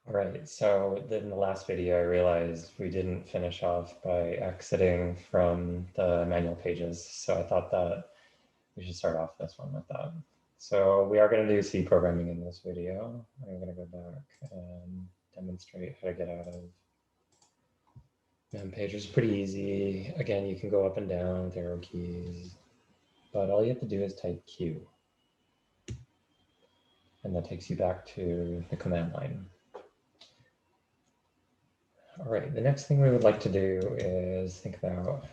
All right, so in the last video, I realized we didn't finish off by exiting from the manual pages. So I thought that we should start off this one with that. So we are going to do C programming in this video. I'm going to go back and demonstrate how to get out of mem pages. Pretty easy. Again, you can go up and down with arrow keys, but all you have to do is type Q. And that takes you back to the command line. All right, the next thing we would like to do is think about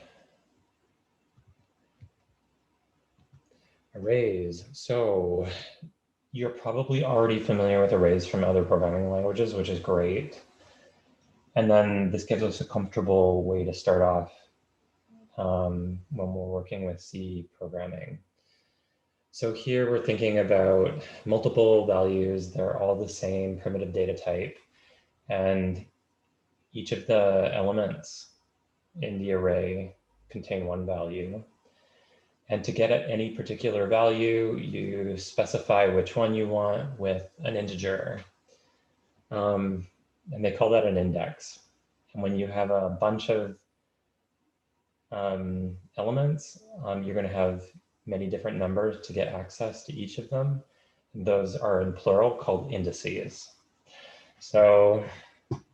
arrays. So you're probably already familiar with arrays from other programming languages, which is great. And then this gives us a comfortable way to start off when we're working with C programming. So here we're thinking about multiple values. They're all the same primitive data type. And each of the elements in the array contain one value. And to get at any particular value, you specify which one you want with an integer. And they call that an index. And when you have a bunch of elements, you're going to have many different numbers to get access to each of them. Those are in plural called indices. So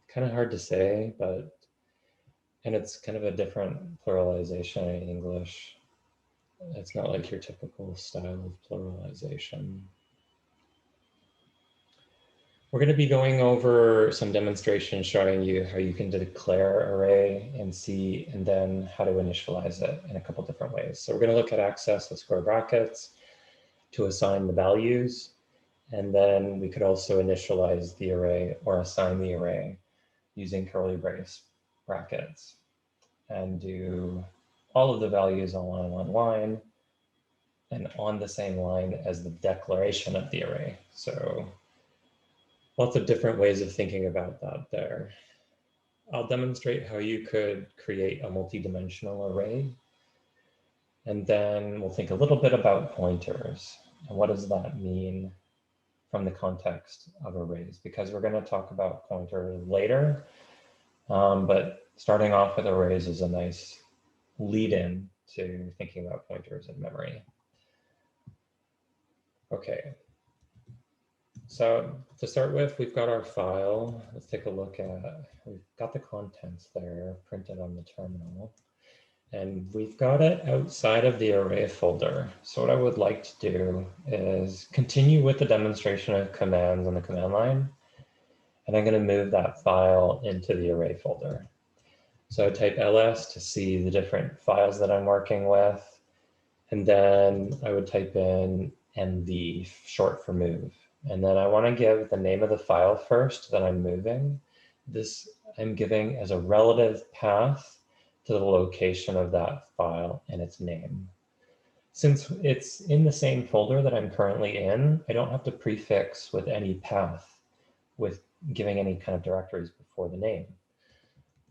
kind of hard to say, and it's kind of a different pluralization in English. It's not like your typical style of pluralization. We're going to be going over some demonstrations showing you how you can declare array in C and then how to initialize it in a couple different ways. So we're going to look at access with square brackets to assign the values. And then we could also initialize the array or assign the array using curly brace brackets and do all of the values all on one line and on the same line as the declaration of the array. So lots of different ways of thinking about that there. I'll demonstrate how you could create a multi-dimensional array. And then we'll think a little bit about pointers and what does that mean from the context of arrays, because we're going to talk about pointers later. But starting off with arrays is a nice lead-in to thinking about pointers in memory. Okay. So to start with, we've got our file. Let's take a look at, we've got the contents there printed on the terminal. And we've got it outside of the array folder. So what I would like to do is continue with the demonstration of commands on the command line. And I'm going to move that file into the array folder. So I type ls to see the different files that I'm working with. And then I would type in mv, short for move. And then I want to give the name of the file first that I'm moving. This I'm giving as a relative path to the location of that file and its name. Since it's in the same folder that I'm currently in, I don't have to prefix with any path with giving any kind of directories before the name.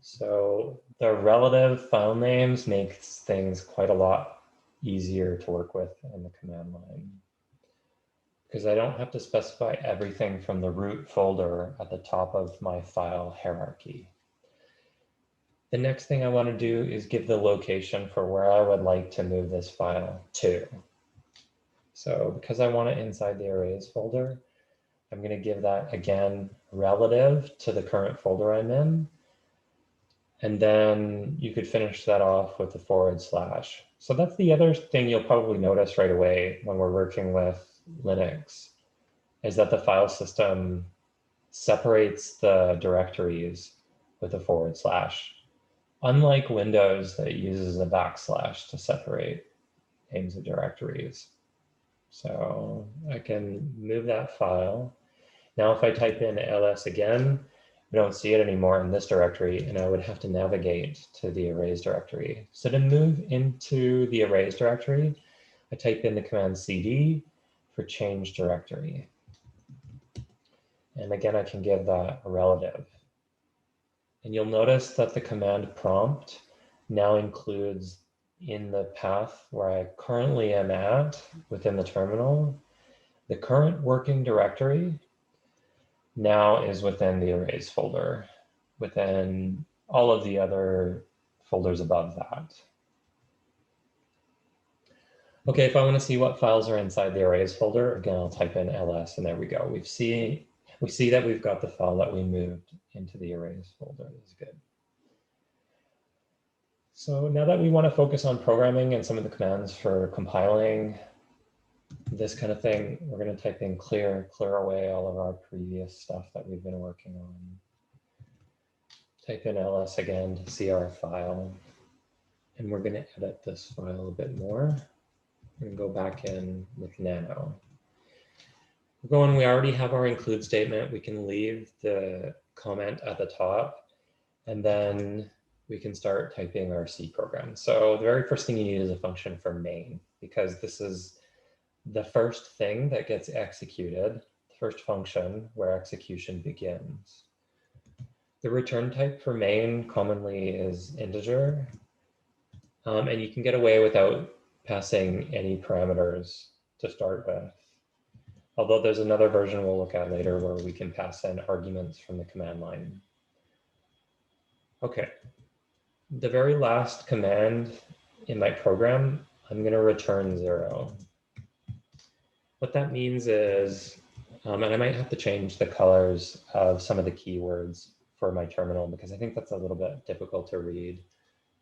So the relative file names makes things quite a lot easier to work with in the command line, because I don't have to specify everything from the root folder at the top of my file hierarchy. The next thing I want to do is give the location for where I would like to move this file to. So because I want it inside the arrays folder, I'm going to give that again relative to the current folder I'm in. And then you could finish that off with the /. So that's the other thing you'll probably notice right away when we're working with Linux, is that the file system separates the directories with a /. Unlike Windows that uses a / to separate names of directories. So I can move that file. Now if I type in ls again, we don't see it anymore in this directory, and I would have to navigate to the arrays directory. So to move into the arrays directory, I type in the command cd for change directory. And again, I can give that a relative. And you'll notice that the command prompt now includes in the path where I currently am at within the terminal, the current working directory, now is within the arrays folder, within all of the other folders above that. Okay, if I want to see what files are inside the arrays folder, again, I'll type in ls, and there we go. We see that we've got the file that we moved into the arrays folder. That's good. So now that we want to focus on programming and some of the commands for compiling this kind of thing, we're going to type in clear away all of our previous stuff that we've been working on. Type in ls again to see our file. And we're going to edit this file a bit more and go back in with nano. We already have our include statement. We can leave the comment at the top, and then we can start typing our C program. So the very first thing you need is a function for main, because this is the first thing that gets executed, the first function where execution begins. The return type for main commonly is integer, and you can get away without passing any parameters to start with. Although there's another version we'll look at later where we can pass in arguments from the command line. Okay, the very last command in my program, I'm going to return 0. What that means is, and I might have to change the colors of some of the keywords for my terminal because I think that's a little bit difficult to read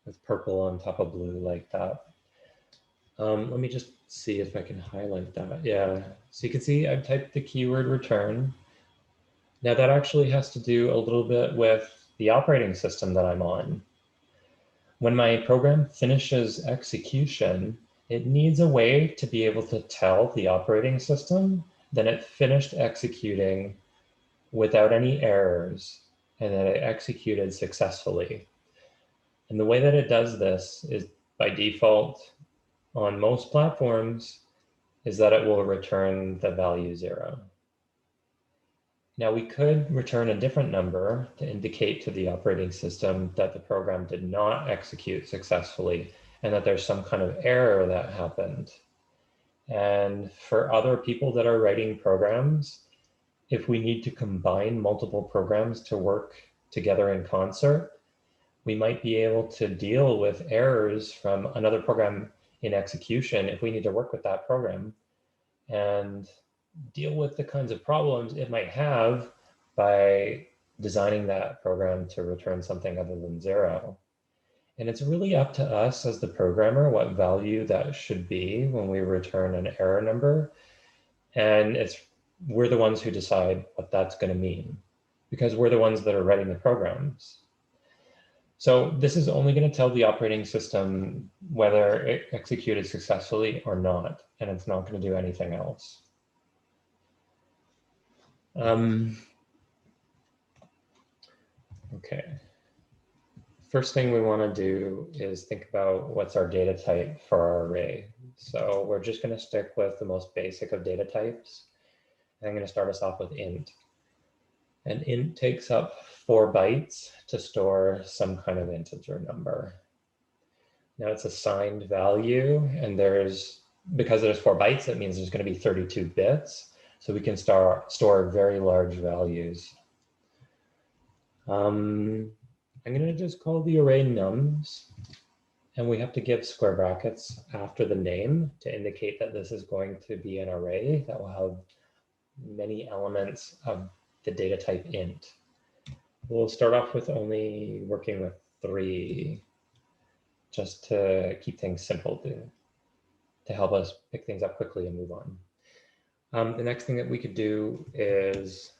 with purple on top of blue like that. Let me just see if I can highlight that. Yeah, so you can see I've typed the keyword return. Now that actually has to do a little bit with the operating system that I'm on. When my program finishes execution, it needs a way to be able to tell the operating system that it finished executing without any errors and that it executed successfully. And the way that it does this is by default on most platforms is that it will return the value 0. Now we could return a different number to indicate to the operating system that the program did not execute successfully and that there's some kind of error that happened. And for other people that are writing programs, if we need to combine multiple programs to work together in concert, we might be able to deal with errors from another program in execution if we need to work with that program and deal with the kinds of problems it might have by designing that program to return something other than 0. And it's really up to us as the programmer what value that should be when we return an error number. And we're the ones who decide what that's going to mean because we're the ones that are writing the programs. So this is only going to tell the operating system whether it executed successfully or not, and it's not going to do anything else. Okay. First thing we want to do is think about what's our data type for our array. So we're just going to stick with the most basic of data types. I'm going to start us off with int. And int takes up 4 bytes to store some kind of integer number. Now it's a signed value, and because there's 4 bytes, it means there's going to be 32 bits. So we can store very large values. I'm going to just call the array nums, and we have to give square brackets after the name to indicate that this is going to be an array that will have many elements of the data type int. We'll start off with only working with 3 just to keep things simple to help us pick things up quickly and move on. The next thing that we could do is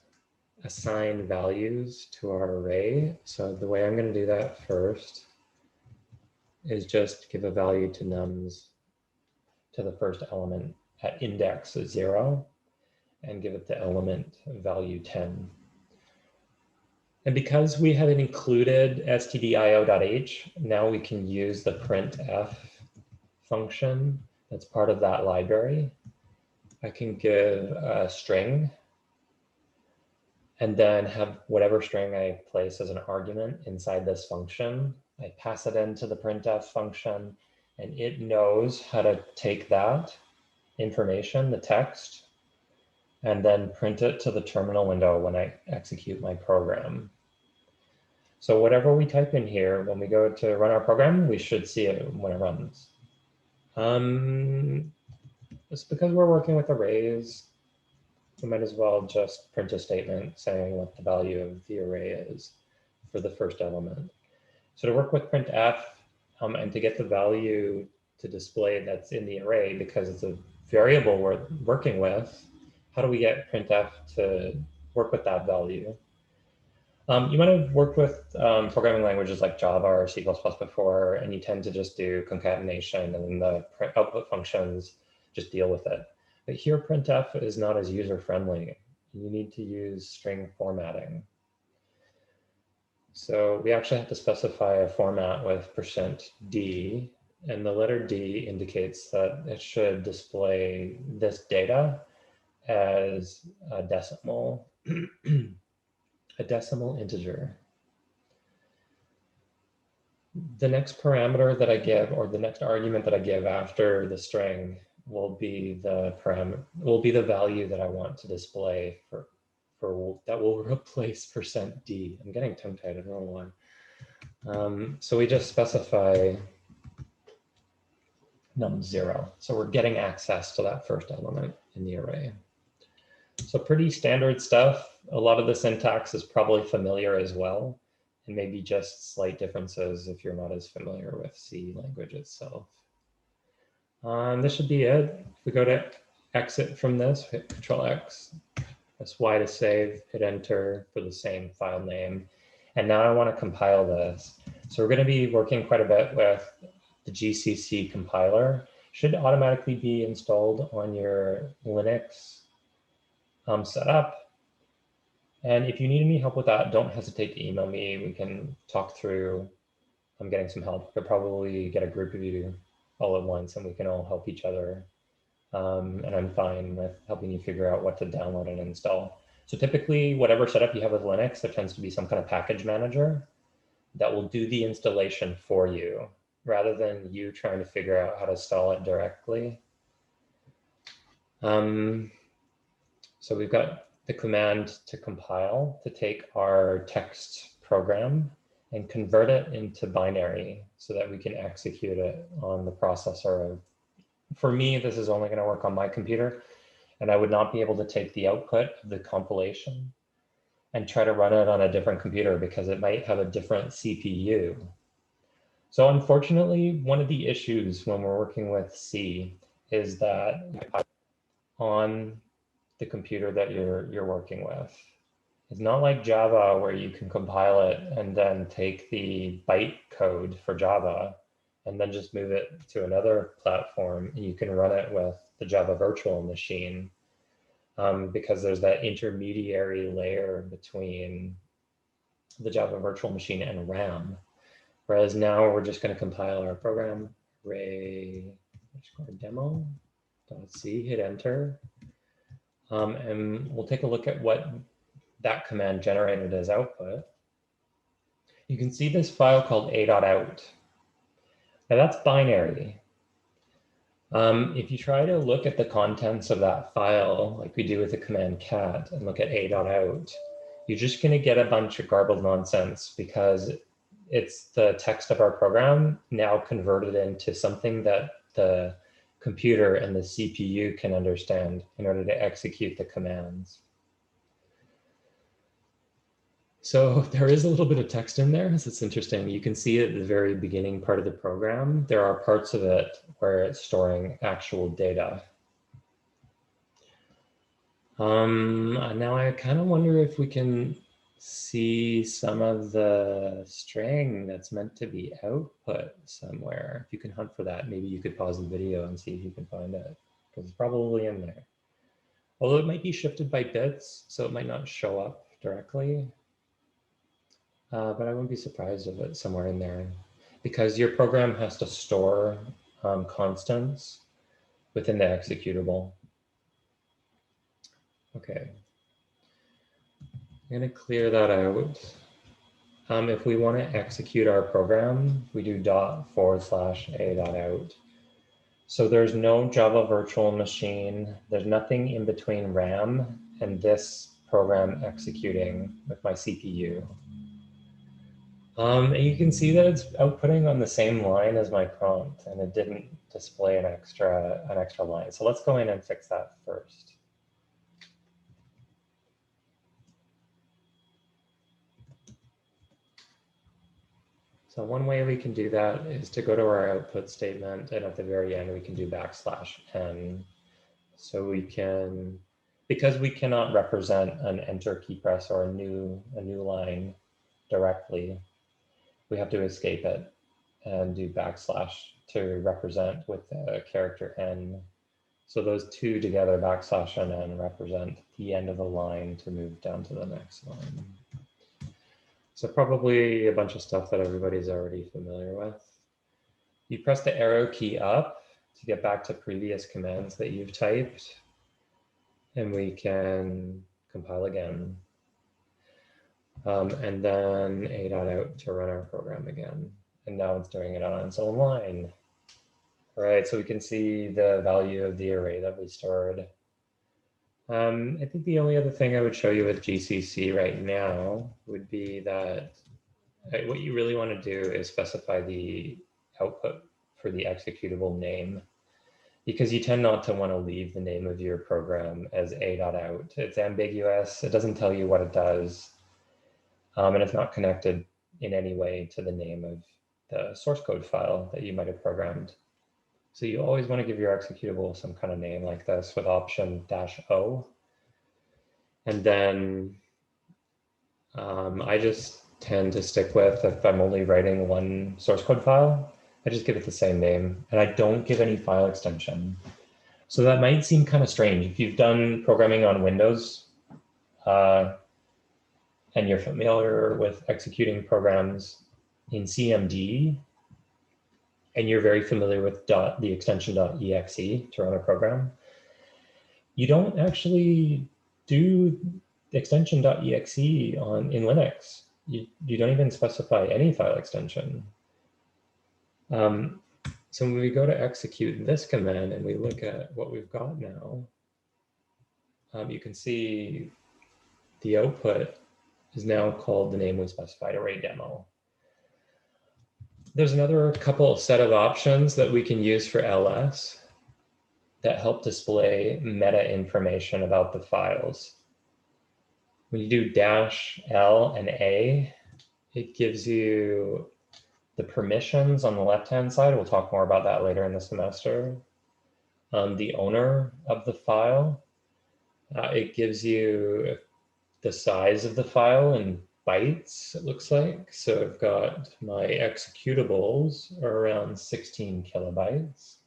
assign values to our array. So the way I'm going to do that first is just give a value to nums to the first element at index 0 and give it the element value 10. And because we haven't included stdio.h, now we can use the printf function that's part of that library. I can give a string and then have whatever string I place as an argument inside this function. I pass it into the printf function, and it knows how to take that information, the text, and then print it to the terminal window when I execute my program. So whatever we type in here, when we go to run our program, we should see it when it runs. It's because we're working with arrays, we might as well just print a statement saying what the value of the array is for the first element. So to work with printf and to get the value to display that's in the array, because it's a variable we're working with, how do we get printf to work with that value? You might have worked with programming languages like Java or C++ before, and you tend to just do concatenation and the output functions just deal with it. But here printf is not as user-friendly. You need to use string formatting. So we actually have to specify a format with %d, and the letter D indicates that it should display this data as a decimal, a decimal integer. The next parameter that I give, or the next argument that I give after the string, will be the value that I want to display for that will replace %d. I'm getting tongue-tied, I don't know why. So we just specify num0. So we're getting access to that first element in the array. So pretty standard stuff. A lot of the syntax is probably familiar as well, and maybe just slight differences if you're not as familiar with C language itself. This should be it. If we go to exit from this, hit Control X, press Y to save, hit enter for the same file name. And now I want to compile this. So we're going to be working quite a bit with the GCC compiler. Should automatically be installed on your Linux setup. And if you need any help with that, don't hesitate to email me. We can talk through. I'm getting some help. Could probably get a group of you all at once and we can all help each other. And I'm fine with helping you figure out what to download and install. So typically, whatever setup you have with Linux, there tends to be some kind of package manager that will do the installation for you, rather than you trying to figure out how to install it directly. So we've got the command to compile to take our text program and convert it into binary so that we can execute it on the processor. For me, this is only going to work on my computer, and I would not be able to take the output of the compilation and try to run it on a different computer because it might have a different CPU. So unfortunately, one of the issues when we're working with C is that on the computer that you're working with. It's not like Java where you can compile it and then take the bytecode for Java and then just move it to another platform and you can run it with the Java virtual machine because there's that intermediary layer between the Java virtual machine and RAM. Whereas now we're just going to compile our program, array_demo.c, hit enter. And we'll take a look at what that command generated as output. You can see this file called a.out. Now that's binary. If you try to look at the contents of that file, like we do with the command cat, and look at a.out, you're just going to get a bunch of garbled nonsense because it's the text of our program now converted into something that the computer and the CPU can understand in order to execute the commands. So there is a little bit of text in there, so it's interesting. You can see at the very beginning part of the program, there are parts of it where it's storing actual data. Now I kind of wonder if we can see some of the string that's meant to be output somewhere. If you can hunt for that, maybe you could pause the video and see if you can find it, because it's probably in there. Although it might be shifted by bits, so it might not show up directly. But I wouldn't be surprised if it's somewhere in there, because your program has to store constants within the executable. Okay. I'm going to clear that out. If we want to execute our program, we do ./a.out. So there's no Java virtual machine. There's nothing in between RAM and this program executing with my CPU. And you can see that it's outputting on the same line as my prompt, and it didn't display an extra line. So let's go in and fix that first. So one way we can do that is to go to our output statement, and at the very end, we can do \n. So we can, because we cannot represent an enter key press or a new line directly, we have to escape it and do / to represent with the character n. So those two together, / and n, represent the end of the line to move down to the next line. So probably a bunch of stuff that everybody's already familiar with. You press the arrow key up to get back to previous commands that you've typed, and we can compile again. And then a.out to run our program again. And now it's doing it on its own line. All right, so we can see the value of the array that we stored. I think the only other thing I would show you with GCC right now would be that what you really want to do is specify the output for the executable name, because you tend not to want to leave the name of your program as a.out. It's ambiguous. It doesn't tell you what it does. And it's not connected in any way to the name of the source code file that you might have programmed. So you always want to give your executable some kind of name like this with option -o. And then I just tend to stick with, if I'm only writing one source code file, I just give it the same name, and I don't give any file extension. So that might seem kind of strange. If you've done programming on Windows and you're familiar with executing programs in CMD, and you're very familiar with the extension .exe to run a program, you don't actually do the extension .exe in Linux. You don't even specify any file extension. So when we go to execute this command and we look at what we've got now, you can see the output is now called the name we specified, array demo. There's another couple set of options that we can use for ls that help display meta information about the files. When you do -l and a, it gives you the permissions on the left-hand side. We'll talk more about that later in the semester. The owner of the file. It gives you the size of the file in bytes, it looks like. So I've got my executables are around 16 kilobytes.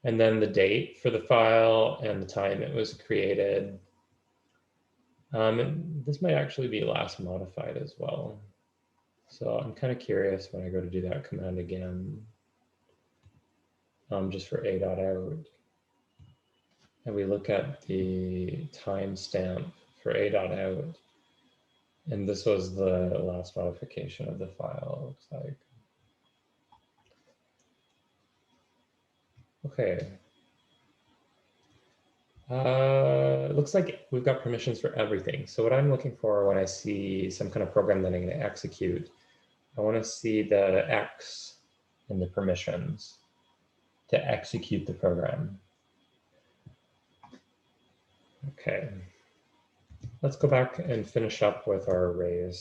And then the date for the file and the time it was created. And this might actually be last modified as well. So I'm kind of curious when I go to do that command again, just for a.out. And we look at the timestamp for a.out. And this was the last modification of the file, it looks like. Okay. It looks like we've got permissions for everything. So what I'm looking for when I see some kind of program that I'm going to execute, I want to see the X in the permissions to execute the program. Okay. Let's go back and finish up with our arrays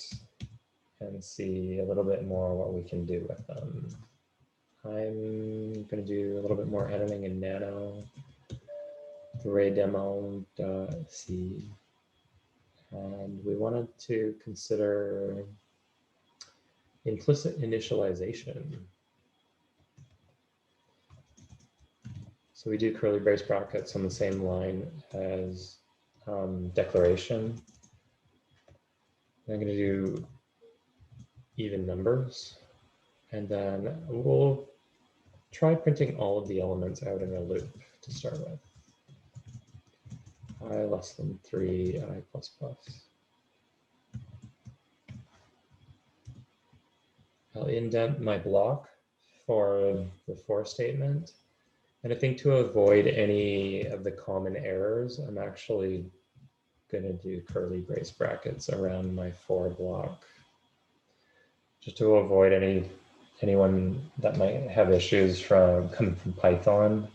and see a little bit more what we can do with them. I'm going to do a little bit more editing in Nano. Array demo.c, and we wanted to consider implicit initialization. So we do curly brace brackets on the same line as declaration. I'm going to do even numbers, and then we'll try printing all of the elements out in a loop to start with. I less than 3, I plus plus. I'll indent my block for the for statement. And I think to avoid any of the common errors, I'm actually going to do curly brace brackets around my for block, just to avoid anyone that might have issues coming from Python.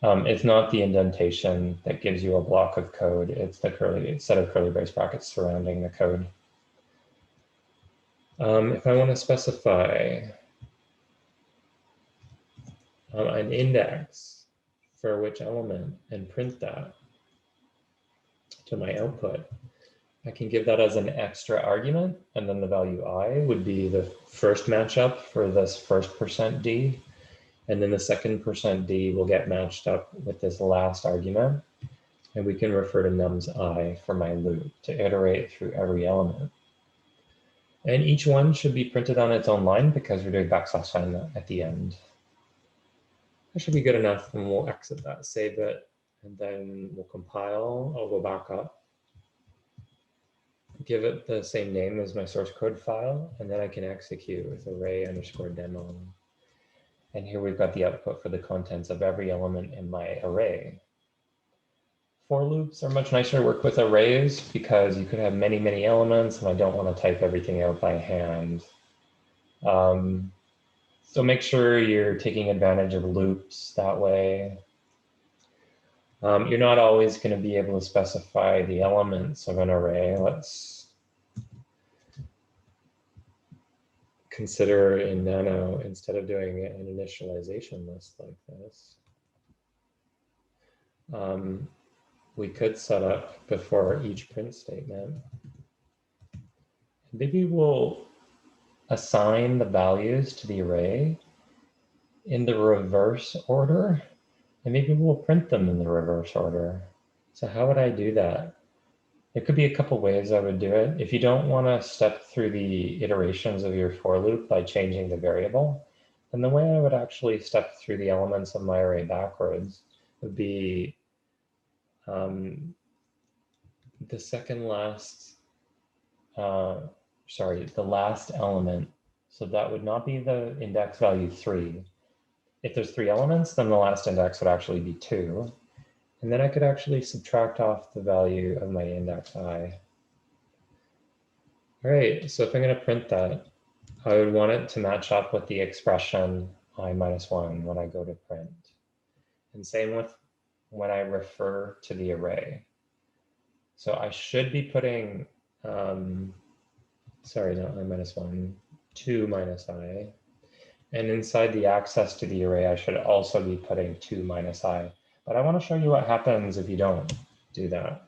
It's not the indentation that gives you a block of code. It's the set of curly brace brackets surrounding the code. If I want to specify an index for which element and print that to my output, I can give that as an extra argument, and then the value I would be the first matchup for this first %d, and then the second %d will get matched up with this last argument, and we can refer to nums I for my loop to iterate through every element. And each one should be printed on its own line because we're doing \n at the end. That should be good enough, and we'll exit that, save it, and then we'll compile. I'll go back up, give it the same name as my source code file, and then I can execute with array_demo. And here we've got the output for the contents of every element in my array. For loops are much nicer to work with arrays because you could have many, many elements, and I don't want to type everything out by hand. So make sure you're taking advantage of loops that way. You're not always going to be able to specify the elements of an array. Let's consider in Nano, instead of doing an initialization list like this, we could set up before each print statement. Maybe we'll assign the values to the array in the reverse order, and maybe we'll print them in the reverse order. So how would I do that? There could be a couple ways I would do it. If you don't want to step through the iterations of your for loop by changing the variable, then the way I would actually step through the elements of my array backwards would be the last element. So that would not be the index value 3. If there's 3 elements, then the last index would actually be 2. And then I could actually subtract off the value of my index I. All right, so if I'm going to print that, I would want it to match up with the expression I-1 when I go to print. And same with when I refer to the array. So I should be putting, sorry, not I-1, 2 minus I. And inside the access to the array, I should also be putting 2 minus I. But I want to show you what happens if you don't do that.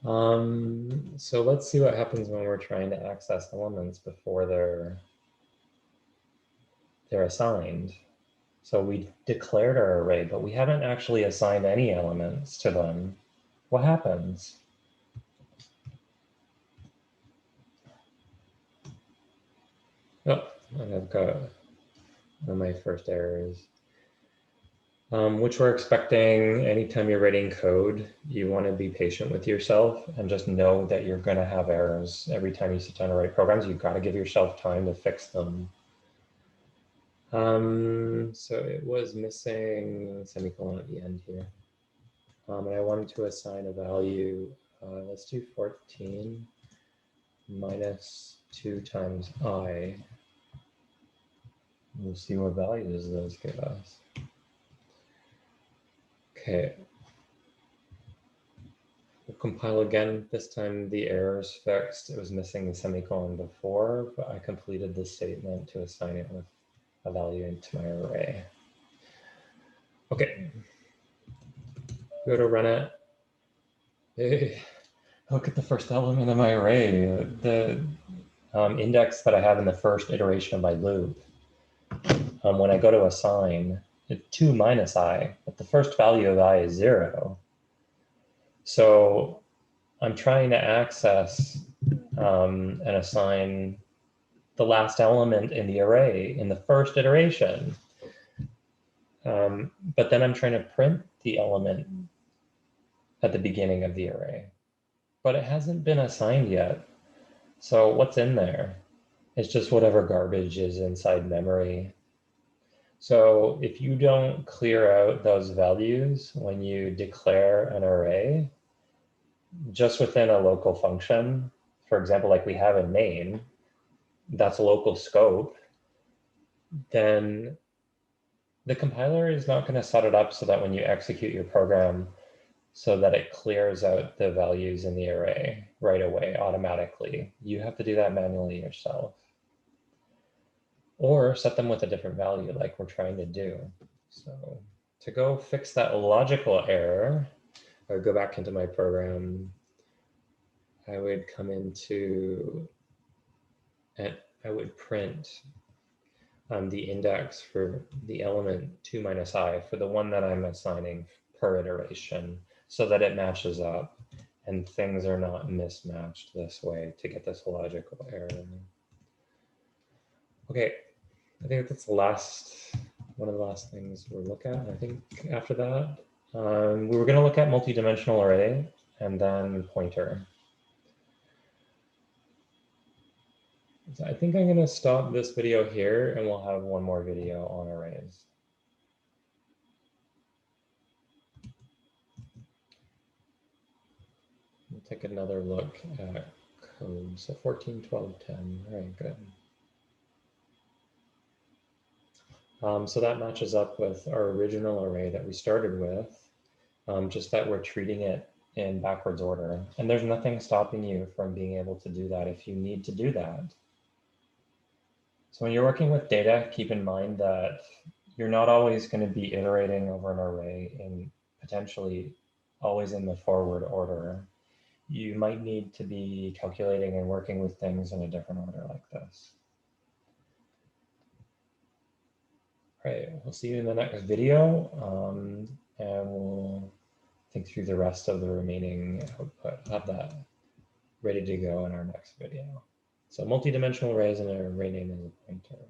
So let's see what happens when we're trying to access elements before they're assigned. So we declared our array, but we haven't actually assigned any elements to them. What happens? Oh, I've got one of my first errors, which we're expecting. Anytime you're writing code, you want to be patient with yourself and just know that you're going to have errors. Every time you sit down to write programs, you've got to give yourself time to fix them. So it was missing a semicolon at the end here. And I wanted to assign a value, let's do 14 minus 2 times I. We'll see what values those give us. Okay. We'll compile again. This time the error is fixed. It was missing the semicolon before, but I completed the statement to assign it with a value into my array. Okay. Go to run it. Hey, look at the first element of my array, the index that I have in the first iteration of my loop. When I go to assign, it's 2 minus I, but the first value of I is 0. So I'm trying to access and assign the last element in the array in the first iteration. But then I'm trying to print the element at the beginning of the array, but it hasn't been assigned yet. So what's in there? It's just whatever garbage is inside memory. So if you don't clear out those values when you declare an array, just within a local function, for example, like we have in main, that's a local scope, then the compiler is not going to set it up so that when you execute your program, so that it clears out the values in the array right away automatically. You have to do that manually yourself. Or set them with a different value like we're trying to do. So to go fix that logical error, I would go back into my program. I would come into, and I would print the index for the element 2 minus I for the one that I'm assigning per iteration so that it matches up and things are not mismatched this way to get this logical error. Okay, I think that's the last, one of the last things we'll look at. I think after that, we were going to look at multi-dimensional array and then pointer. So I think I'm going to stop this video here and we'll have one more video on arrays. We'll take another look at code. So 14, 12, 10. All right, good. So that matches up with our original array that we started with, just that we're treating it in backwards order. And there's nothing stopping you from being able to do that if you need to do that. So when you're working with data, keep in mind that you're not always going to be iterating over an array in potentially always in the forward order. You might need to be calculating and working with things in a different order like this. All right, we'll see you in the next video, and we'll think through the rest of the remaining output, have that ready to go in our next video. So multi-dimensional arrays and an array name is a pointer.